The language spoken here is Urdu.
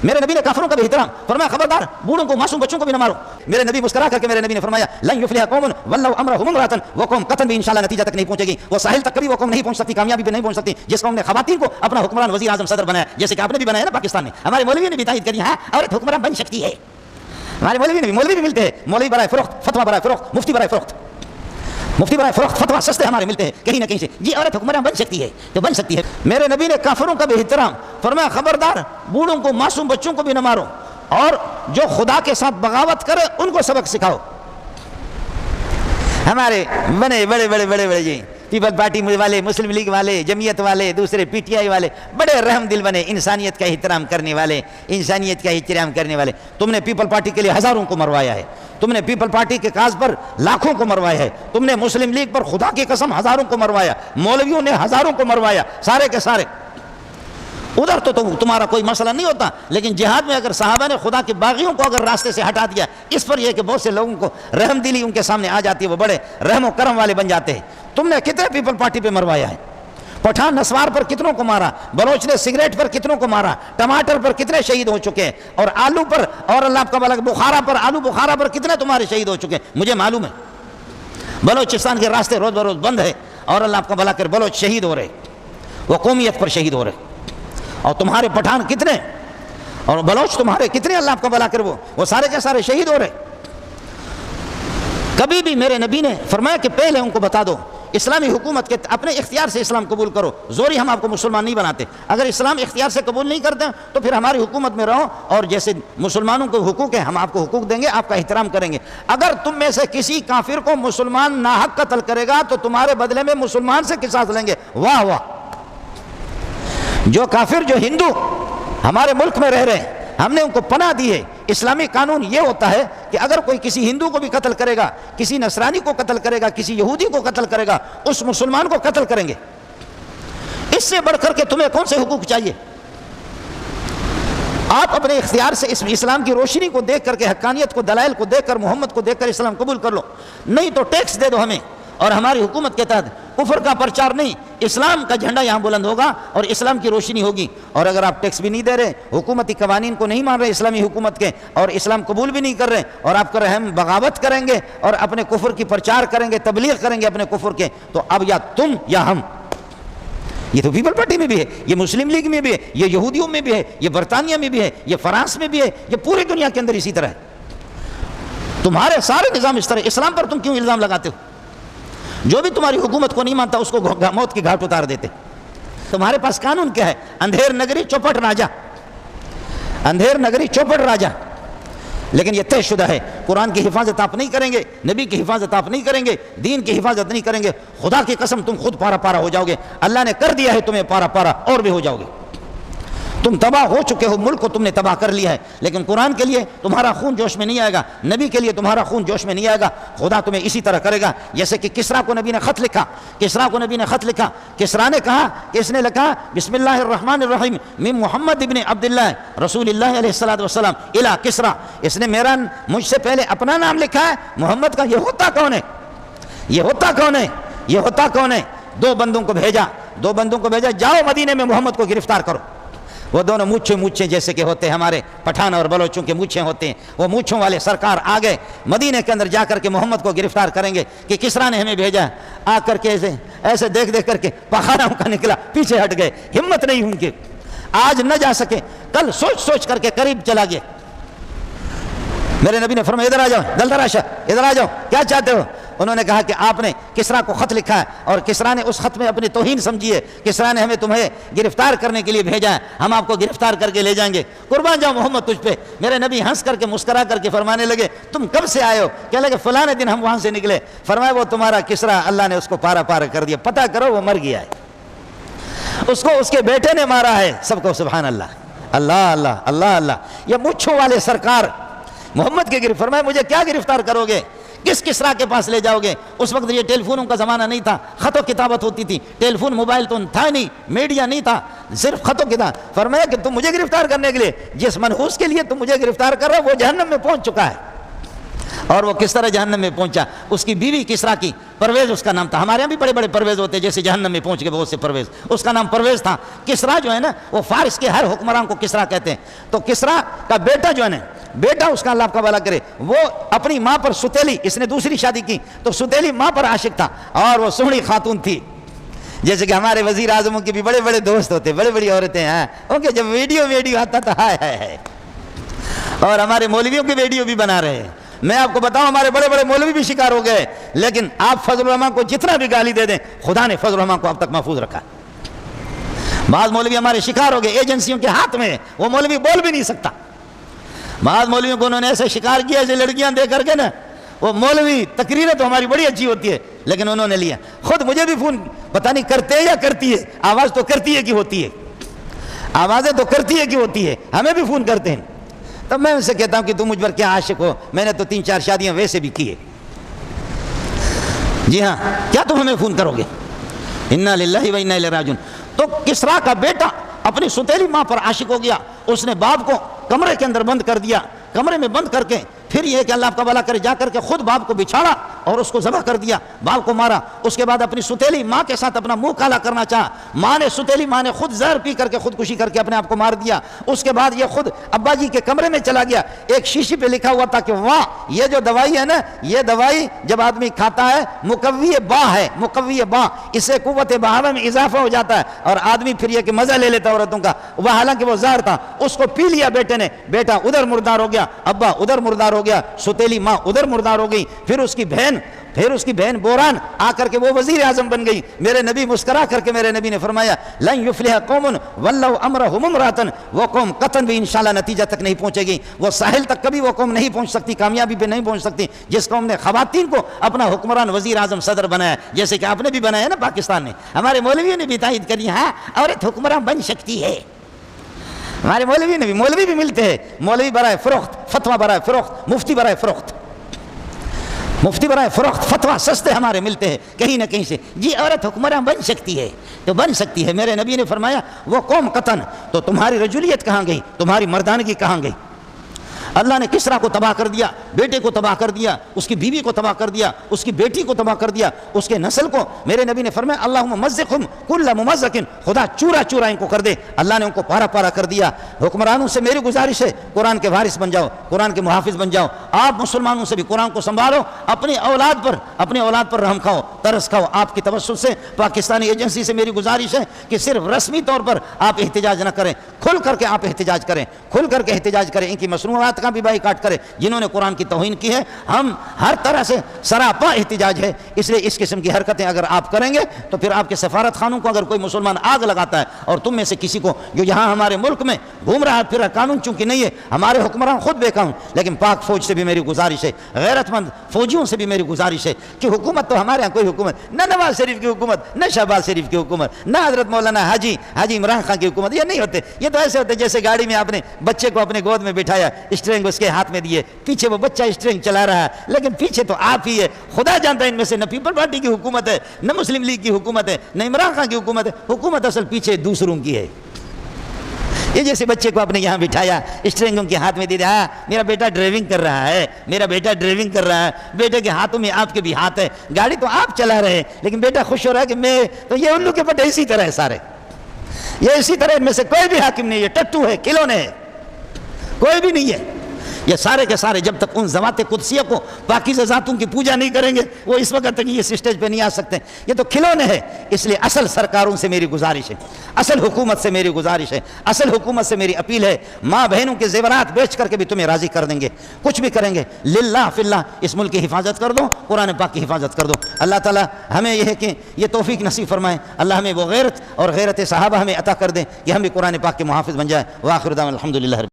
میرے نبی نے کافروں کا بھی احترام فرمایا خبردار بوڑھوں کو معصوم بچوں کو بھی نہ مارو. میرے نبی مسکرا کر کے میرے نبی نے فرمایا لن یفلح قوم ولوا امرهم امرأة, وہ قوم قطعاً بھی انشاءاللہ نتیجہ تک نہیں پہنچے گی, وہ ساحل تک کبھی وہ قوم نہیں پہنچ سکتی, کامیابی پہ نہیں پہنچ سکتی جس قوم نے خواتین کو اپنا حکمران وزیر اعظم صدر بنایا, جیسے کہ آپ نے بھی بنایا نا پاکستان میں. ہمارے مولوی نے بھی تائید کری ہاں عورت حکمران بن سکتی ہے. ہمارے مولوی بھی ملتے ہیں, مولوی برائے فروخت, فتویٰ برائے فروخت, مفتی برائے فروخت, مفتی برائے فروخت فتویٰ سستے ہمارے ملتے ہیں کہیں نہ کہیں سے, جی عورت حکمران بن سکتی ہے تو بن سکتی ہے. میرے نبی نے کافروں کا بھی احترام فرمایا خبردار بوڑھوں کو معصوم بچوں کو بھی نہ مارو, اور جو خدا کے ساتھ بغاوت کرے ان کو سبق سکھاؤ. ہمارے بنے بڑے بڑے بڑے بڑے جی پیپل پارٹی والے, مسلم لیگ والے, جمعیت والے, دوسرے پی ٹی آئی والے بڑے رحم دل بنے, انسانیت کا احترام کرنے والے, انسانیت کا احترام کرنے والے. تم نے پیپل پارٹی کے لیے ہزاروں کو مروایا ہے, تم نے پیپل پارٹی کے کاز پر لاکھوں کو مروایا ہے, تم نے مسلم لیگ پر خدا کی قسم ہزاروں کو مروایا, مولویوں نے ہزاروں کو مروایا, سارے کے سارے. ادھر تو تمہارا کوئی مسئلہ نہیں ہوتا, لیکن جہاد میں اگر صحابہ نے خدا کے باغیوں کو اگر راستے سے ہٹا دیا, اس پر یہ کہ بہت سے لوگوں کو رحم دلی ان کے سامنے آ جاتی ہے, وہ بڑے رحم و کرم والے بن جاتے ہیں. تم نے کتنے پیپل پارٹی پہ مروایا ہے, پٹھان نسوار پر کتنوں کو مارا, بلوچ نے سگریٹ پر کتنوں کو مارا, ٹماٹر پر کتنے شہید ہو چکے ہیں, اور آلو پر, اور اللہ آپ کا بھلا بخارا پر, آلو بخارا پر کتنے تمہارے شہید ہو چکے ہیں. مجھے معلوم ہے بلوچستان کے راستے روز بروز بند ہے, اور اللہ آپ کا بھلا کر بلوچ شہید ہو رہے, وہ قومیت پر شہید ہو رہے, اور تمہارے پٹھان کتنے اور بلوچ تمہارے کتنے اللہ آپ کا بھلا کر وہ سارے کے سارے شہید ہو رہے. کبھی بھی میرے نبی نے فرمایا کہ پہلے ان کو بتا دو اسلامی حکومت کے اپنے اختیار سے اسلام قبول کرو, زوری ہم آپ کو مسلمان نہیں بناتے. اگر اسلام اختیار سے قبول نہیں کرتے تو پھر ہماری حکومت میں رہو, اور جیسے مسلمانوں کو حقوق ہے ہم آپ کو حقوق دیں گے, آپ کا احترام کریں گے. اگر تم میں سے کسی کافر کو مسلمان ناحق قتل کرے گا تو تمہارے بدلے میں مسلمان سے قصاص لیں گے. واہ واہ, جو کافر جو ہندو ہمارے ملک میں رہ رہے ہیں, ہم نے ان کو پناہ دی ہے. اسلامی قانون یہ ہوتا ہے کہ اگر کوئی کسی ہندو کو بھی قتل کرے گا, کسی نصرانی کو قتل کرے گا, کسی یہودی کو قتل کرے گا, اس مسلمان کو قتل کریں گے. اس سے بڑھ کر کے تمہیں کون سے حقوق چاہیے؟ آپ اپنے اختیار سے اس اسلام کی روشنی کو دیکھ کر کے, حقانیت کو, دلائل کو دیکھ کر, محمد کو دیکھ کر اسلام قبول کر لو, نہیں تو ٹیکس دے دو ہمیں, اور ہماری حکومت کے تحت کفر کا پرچار نہیں, اسلام کا جھنڈا یہاں بلند ہوگا اور اسلام کی روشنی ہوگی. اور اگر آپ ٹیکس بھی نہیں دے رہے, حکومتی قوانین کو نہیں مان رہے اسلامی حکومت کے, اور اسلام قبول بھی نہیں کر رہے, اور آپ کر رہے ہم بغاوت کریں گے اور اپنے کفر کی پرچار کریں گے, تبلیغ کریں گے اپنے کفر کے, تو اب یا تم یا ہم. یہ تو پیپل پارٹی میں بھی ہے, یہ مسلم لیگ میں بھی ہے, یہ یہودیوں میں بھی ہے, یہ برطانیہ میں بھی ہے, یہ فرانس میں بھی ہے, یہ پوری دنیا کے اندر اسی طرح ہے. تمہارے سارے نظام اس طرح. اسلام پر تم کیوں الزام لگاتے ہو؟ جو بھی تمہاری حکومت کو نہیں مانتا اس کو موت کی گھاٹ اتار دیتے. تمہارے پاس قانون کیا ہے؟ اندھیر نگری چوپٹ راجا, اندھیر نگری چوپٹ راجا. لیکن یہ طے شدہ ہے, قرآن کی حفاظت آپ نہیں کریں گے, نبی کی حفاظت آپ نہیں کریں گے, دین کی حفاظت نہیں کریں گے, خدا کی قسم تم خود پارا پارا ہو جاؤ گے. اللہ نے کر دیا ہے تمہیں پارا پارا, اور بھی ہو جاؤ گے. تم تباہ ہو چکے ہو, ملک کو تم نے تباہ کر لیا ہے. لیکن قرآن کے لیے تمہارا خون جوش میں نہیں آئے گا, نبی کے لیے تمہارا خون جوش میں نہیں آئے گا. خدا تمہیں اسی طرح کرے گا جیسے کہ کسریٰ کو نبی نے خط لکھا. کسریٰ کو نبی نے خط لکھا, کسریٰ نے کہا کہ اس نے لکھا بسم اللہ الرحمن الرحیم من محمد ابن عبداللہ رسول اللہ علیہ السلام الی کسریٰ. اس نے میرا مجھ سے پہلے اپنا نام لکھا ہے محمد کا. یہ ہوتا کون ہے؟ یہ ہوتا کون ہے؟ یہ ہوتا کون ہے؟ دو بندوں کو بھیجا, جاؤ مدینے میں محمد کو گرفتار کرو. وہ دونوں مونچھیں جیسے کہ ہوتے ہیں ہمارے پٹھان اور بلوچوں کے مونچھیں ہوتے ہیں, وہ مونچھوں والے سرکار آ گئے مدینے کے اندر, جا کر کے محمد کو گرفتار کریں گے کہ کسریٰ نے ہمیں بھیجا ہے. آ کر کے ایسے دیکھ کر کے پخانوں کا نکلا, پیچھے ہٹ گئے, ہمت نہیں ان کی, آج نہ جا سکے, کل سوچ کر کے قریب چلا گیا. میرے نبی نے فرمایا ادھر آ جاؤ, دلدراشا ادھر آ جاؤ, کیا چاہتے ہو؟ انہوں نے کہا کہ آپ نے کسریٰ کو خط لکھا ہے اور کسریٰ نے اس خط میں اپنی توہین سمجھی ہے, کسریٰ نے ہمیں تمہیں گرفتار کرنے کے لیے بھیجا ہے, ہم آپ کو گرفتار کر کے لے جائیں گے. قربان جاؤ محمد تجھ پہ. میرے نبی ہنس کر کے مسکرا کر کے فرمانے لگے تم کب سے آئے ہو؟ کہنے لگے فلاں دن ہم وہاں سے نکلے. فرمایا وہ تمہارا کسریٰ اللہ نے اس کو پارا پارا کر دیا, پتہ کرو وہ مر گیا ہے, اس کو اس کے بیٹے نے مارا ہے. سب کو سبحان اللہ, اللہ اللہ اللہ اللہ. یہ مونچھوں والے سرکار محمد کے گرفتار. فرمایا مجھے کیا گرفتار کرو گے, کس کسریٰ کے پاس لے جاؤ گے؟ اس وقت یہ ٹیلی فونوں کا زمانہ نہیں تھا, خط و کتابت ہوتی تھی, ٹیلی فون موبائل تو تھا نہیں, میڈیا نہیں تھا, صرف خط و کتاب. فرمایا کہ تم مجھے گرفتار کرنے کے لیے, جس منحوس کے لیے تم مجھے گرفتار کر رہے ہو وہ جہنم میں پہنچ چکا ہے, اور وہ کس طرح جہنم میں پہنچا. اس کی بیوی کسرا کی پرویز اس کا نام تھا. ہمارے یہاں بھی بڑے بڑے پرویز ہوتے ہیں جیسے جہنم میں پہنچ کے بہت سے پرویز, اس کا نام پرویز تھا. کسرا جو ہے نا وہ فارس کے ہر حکمران کو کسرا کہتے ہیں. تو کسرا کا بیٹا جو ہے نا, بیٹا اس کا اللہ آپ کا بھلا کرے, وہ اپنی ماں پر ستیلی, اس نے دوسری شادی کی تو ستیلی ماں پر عاشق تھا اور وہ سوہنی خاتون تھی. جیسے کہ ہمارے وزیر اعظموں کے بھی بڑے بڑے دوست ہوتے, بڑی بڑی عورتیں ہیں ان کے جب ویڈیو آتا تھا ہائے ہائے ہائے, اور ہمارے مولویوں کے ویڈیو بھی بنا رہے ہیں. میں آپ کو بتاؤں ہمارے بڑے بڑے مولوی بھی شکار ہو گئے, لیکن آپ فضل الرحمان کو جتنا بھی گالی دے دیں خدا نے فضل الرحمان کو اب تک محفوظ رکھا. بعض مولوی ہمارے شکار ہو گئے, ایجنسیوں کے ہاتھ میں, وہ مولوی بول بھی نہیں سکتا. بعض مولویوں کو انہوں نے ایسے شکار کیا ایسے لڑکیاں دے کر کے نا, وہ مولوی تقریریں تو ہماری بڑی اچھی ہوتی ہے لیکن انہوں نے لیا. خود مجھے بھی فون پتہ نہیں کرتے یا کرتی ہے, آواز تو کرتی ہے کہ ہوتی ہے, آوازیں تو کرتی ہے کہ ہوتی ہے, ہمیں بھی فون کرتے ہیں. تب میں ان سے کہتا ہوں کہ تم مجھ پر کیا عاشق ہو, میں نے تو 3-4 شادیاں ویسے بھی کی ہے. جی ہاں, کیا تم ہمیں فون کرو گے؟ انا للہ و انا الیہ راجعون. تو کسرا کا بیٹا اپنی ستیلی ماں پر عاشق ہو گیا. اس نے باپ کو کمرے کے اندر بند کر دیا, کمرے میں بند کر کے پھر یہ کہ اللہ آپ کا بھلا کرے جا کر کے خود باپ کو بچھاڑا اور اس کو ذبح کر دیا, باپ کو مارا. اس کے بعد اپنی ستیلی ماں کے ساتھ اپنا منہ کالا کرنا چاہا. ستیلی ماں نے خود زہر پی کر کے خودکشی کر کے اپنے آپ کو مار دیا. اس کے بعد یہ خود ابا جی کے کمرے میں چلا گیا. ایک شیشی پہ لکھا ہوا تھا کہ واہ, یہ جو دوائی ہے نا, یہ دوائی جب آدمی کھاتا ہے مقوی با ہے, مقوی با, اس سے قوت بہاوے میں اضافہ ہو جاتا ہے اور آدمی پھر یہ کہ مزہ لے لیتا عورتوں کا. وہ حالانکہ وہ زہر تھا, اس کو پی لیا بیٹے نے. بیٹا ادھر مردار ہو گیا, ابا ادھر مردار ہو گیا, ستیلی ماں ادھر مردار ہو گئی. پھر اس کی بہن بوران آ کر کے وہ وزیر اعظم بن گئی. میرے نبی مسکرا کر کے میرے نبی نے فرمایا لن یفلح قوم ولوا امرهم امرأة, وہ قوم قطعاً بھی انشاءاللہ نتیجہ تک نہیں پہنچے گی. وہ ساحل تک کبھی وہ قوم نہیں پہنچ سکتی, کامیابی پہ نہیں پہنچ سکتی جس قوم نے خواتین کو اپنا حکمران وزیر اعظم صدر بنایا, جیسے کہ آپ نے بھی بنایا نا پاکستان نے. ہمارے مولویوں نے بھی تائید کری, ہاں عورت حکمران بن سکتی ہے. ہمارے مولوی بھی ملتے ہیں, مولوی برائے فروخت, فتویٰ برائے فروخت, مفتی برائے فروخت, مفتی برائے فروخت, فتویٰ سستے ہمارے ملتے ہیں کہیں نہ کہیں سے. جی عورت حکمراں بن سکتی ہے تو بن سکتی ہے. میرے نبی نے فرمایا وہ قوم قطن, تو تمہاری رجولیت کہاں گئی, تمہاری مردانگی کہاں گئی؟ اللہ نے کسرا کو تباہ کر دیا, بیٹے کو تباہ کر دیا, اس کی بیوی کو تباہ کر دیا, اس کی بیٹی کو تباہ کر دیا, اس کے نسل کو. میرے نبی نے فرمایا اللہم مزقہم کل ممزق, خدا چورا چورا ان کو کر دے. اللہ نے ان کو پارا پارا کر دیا. حکمرانوں سے میری گزارش ہے قرآن کے وارث بن جاؤ, قرآن کے محافظ بن جاؤ. آپ مسلمانوں سے بھی قرآن کو سنبھالو, اپنی اولاد پر رحم کھاؤ, ترس کھاؤ. آپ کی توسط سے پاکستانی ایجنسی سے میری گزارش ہے کہ صرف رسمی طور پر آپ احتجاج نہ کریں, کھل کر کے آپ احتجاج کریں, کھل کر کے احتجاج کریں. ان کی مصنوعات کا بھی بائی کاٹ کرے جنہوں نے قرآن کی توہین کی ہے. ہم ہر طرح سے سراپا احتجاج ہے. اس لیے اس قسم کی حرکتیں اگر آپ کریں گے تو پھر آپ کے سفارت خانوں کو اگر کوئی مسلمان آگ لگاتا ہے اور تم میں سے کسی کو جو یہاں ہمارے ملک میں گھوم رہا ہے پھر قانون چونکہ نہیں ہے, ہمارے حکمران خود بے قانون, لیکن پاک فوج سے بھی میری گزارش ہے, غیرت مند فوجیوں سے بھی میری گزارش ہے کہ حکومت تو ہمارے یہاں کوئی حکومت, نہ نواز شریف کی حکومت, نہ شہباز شریف کی حکومت, نہ حضرت مولانا حاجی عمران خان کی حکومت, یہ نہیں ہوتے. یہ تو ایسے ہوتے جیسے گاڑی میں آپ نے بچے کو اپنے گود میں بٹھایا, اسٹیئرنگ اس کے ہاتھ میں دیے, پیچھے وہ بچہ اسٹیئرنگ چلا رہا ہے, لیکن پیچھے تو آپ ہی ہے. خدا جانتا ہے ان میں سے نہ پیپل پارٹی کی حکومت ہے, نہ مسلم لیگ کی حکومت ہے, نہ عمران خان کی حکومت ہے. حکومت اصل پیچھے دوسروں کی ہے. یہ جیسے بچے کو آپ نے یہاں بٹھایا, اسٹیئرنگ ان کے ہاتھ میں دے دیا, میرا بیٹا ڈرائیونگ کر رہا ہے, میرا بیٹا ڈرائیونگ کر رہا ہے. بیٹے کے ہاتھوں میں آپ کے بھی ہاتھ ہے, گاڑی تو آپ چلا رہے ہیں, لیکن بیٹا خوش ہو رہا ہے کہ میں تو. یہ الو کے پٹے اسی طرح ہے سارے, یہ اسی طرح ان میں سے کوئی بھی حاکم نہیں ہے, ٹٹو ہے, کھلونے ہے, کوئی بھی نہیں ہے. یہ سارے کے سارے جب تک ان ذوات قدسیہ کو پاکیزہ ذاتوں کی پوجا نہیں کریں گے وہ اس وقت تک یہ اسٹیج پہ نہیں آ سکتے. یہ تو کھلونے ہیں. اس لیے اصل سرکاروں سے میری گزارش ہے, اصل حکومت سے میری گزارش ہے, اصل حکومت سے میری اپیل ہے, ماں بہنوں کے زیورات بیچ کر کے بھی تمہیں راضی کر دیں گے, کچھ بھی کریں گے. للہ فی اللہ اس ملک کی حفاظت کر دو, قرآن پاک کی حفاظت کر دو. اللہ تعالیٰ ہمیں یہ ہے کہ یہ توفیق نصیب فرمائے. اللہ ہمیں وہ غیرت اور غیرت صحابہ ہمیں عطا کر دیں کہ ہم بھی قرآن پاک کے محافظ بن جائیں. وآخر دعوانا الحمدللہ.